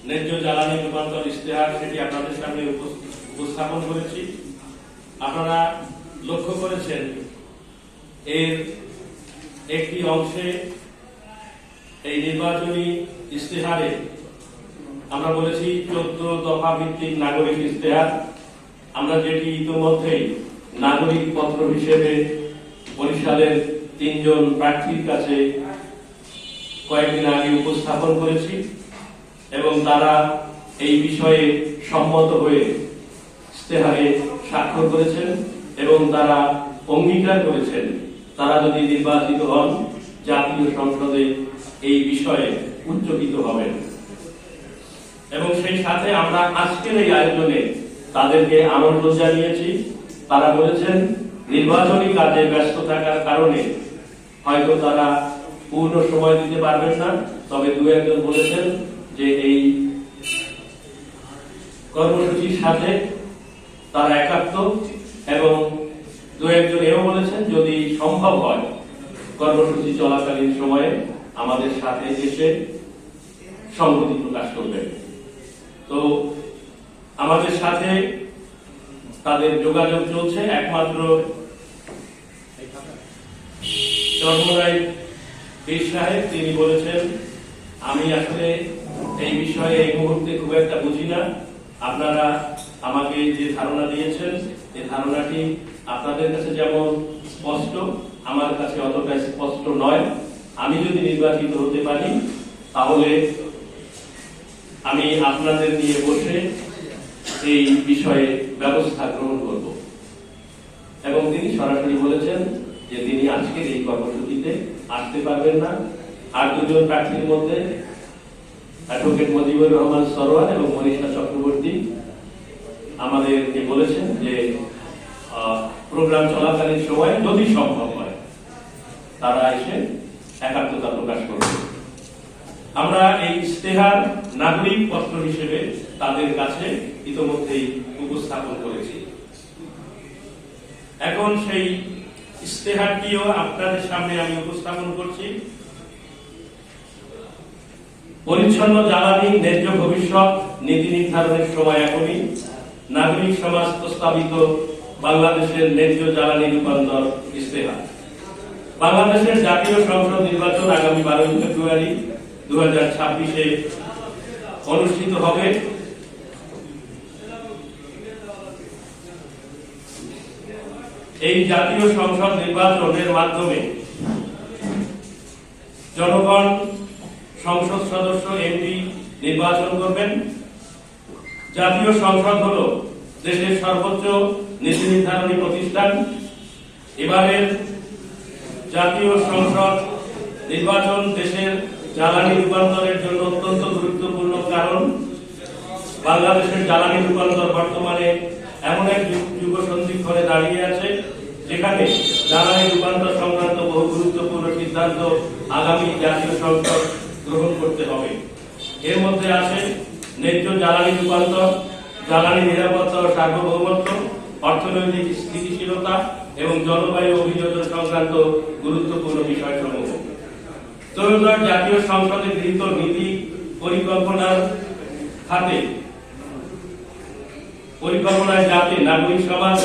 ন্যায্য জ্বালানি রূপান্তর ইশতেহার সেটি আপনাদের সামনে উপস্থাপন করেছি। আপনারা লক্ষ্য করেছেন এর একটি অংশে এই নির্বাচনী ইশতেহারে আমরা বলেছি 14 দফা ভিত্তিক নাগরিক ইশতেহার, আমরা যেটি ইতিমধ্যেই নাগরিক পত্র হিসেবে বরিশালের 3 জন প্রার্থীর কাছে কয়েকদিন আগে উপস্থাপন করেছি এবং তারা এই বিষয়ে সম্মত হয়ে ইশতেহারে স্বাক্ষর করেছেন এবং তারা অঙ্গীকার করেছেন তারা যদি নির্বাচিত হন জাতীয় সংসদে এই বিষয়ে উচ্চকিত হবেন। এবং সেই সাথে আমরা আজকের এই আয়োজনে তাদেরকে আমন্ত্রণ জানিয়েছি। তারা বলেছেন নির্বাচনী কাজে ব্যস্ত থাকার কারণে হয়তো তারা পূর্ণ সময় দিতে পারবেন না, তবে দু একজন বলেছেন যে এই কর্মসূচির সাথে তারা একাত্ম এবং দু একজন এও বলেছেন যদি সম্ভব হয় কর্মসূচি চলাকালীন সময়ে আমাদের সাথে এসে সংহতি প্রকাশ করবেন। তো আমাদের সাথে তাদের যোগাযোগ চলছে। একমাত্র চরমরাই পীর সাহেব তিনি বলেছেন আমি আসলে এই বিষয়ে এই মুহূর্তে খুব একটা বুঝি না, আপনারা আমাকে যে ধারণা দিয়েছেন এই ধারণাটি আপনাদের কাছে যেমন স্পষ্ট আমার কাছে অতটা স্পষ্ট নয়। আমি যদি নির্বাচিত হতে পারি তাহলে আমি আপনাদের নিয়ে বসে এই বিষয়ে ব্যবস্থা গ্রহণ করব। এবং তিনি সরাসরি বলেছেন যে তিনি আজকের এই কর্মসূচিতে আসতে পারবেন না। আর 2 জন প্রার্থীর মধ্যে অ্যাডভোকেট মজিবুর রহমান সরোয়ার এবং মনীষা চক্রবর্তী আমাদেরকে বলেছেন যে প্রোগ্রাম চলাকালীন সময় যদি সম্ভব হয় তারা এসে একাত্মতা প্রকাশ করবে। আমরা এই ইশতেহার নাগরিক পত্র হিসেবে তাদের কাছে ইতিমধ্যেই উপস্থাপন করেছি। এখন সেই ইশতেহারটিও আপনাদের সামনে আমি উপস্থাপন করছি। পরিচ্ছন্ন জ্বালানি ন্যায্য ভবিষ্যৎ নীতি নির্ধারণের সময় এখনই। নাগরিক সমাজ প্রস্তাবিত বাংলাদেশের ন্যায্য জ্বালানি রূপান্তর ইশতেহার। বাংলাদেশের জাতীয় সংসদ নির্বাচন আগামী 12 ফেব্রুয়ারি 2026-এ অনুষ্ঠিত হবে। এই জাতীয় সংসদ নির্বাচনের মাধ্যমে জনগণ সংসদ সদস্য এমপি নির্বাচন করবেন। জাতীয় সংসদ হল দেশের সর্বোচ্চ নীতি নির্ধারণী প্রতিষ্ঠান। এবারের জাতীয় সংসদ নির্বাচন দেশের জ্বালানি রূপান্তরের জন্য অত্যন্ত গুরুত্বপূর্ণ, কারণ বাংলাদেশের জ্বালানি রূপান্তর বর্তমানে এমন এক যুগ সন্ধিক্ষণে দাঁড়িয়ে আছে যেখানে জ্বালানি রূপান্তর সংক্রান্ত বহু গুরুত্বপূর্ণ সিদ্ধান্ত আগামী জাতীয় সংসদ গ্রহণ করতে হবে। এর মধ্যে আছে ন্যায্য জ্বালানি রূপান্তর, জ্বালানি নিরাপত্তা ও সার্বভৌমত্ব, অর্থনৈতিক স্থিতিশীলতা এবং জলবায়ু অভিযোজন সংক্রান্ত গুরুত্বপূর্ণ বিষয়সমূহ। ত্রয়োদশ জাতীয় সংসদে গৃহীত নীতি পরিকল্পনার খাতে পরিকল্পনায় যাতে নাগরিক সমাজ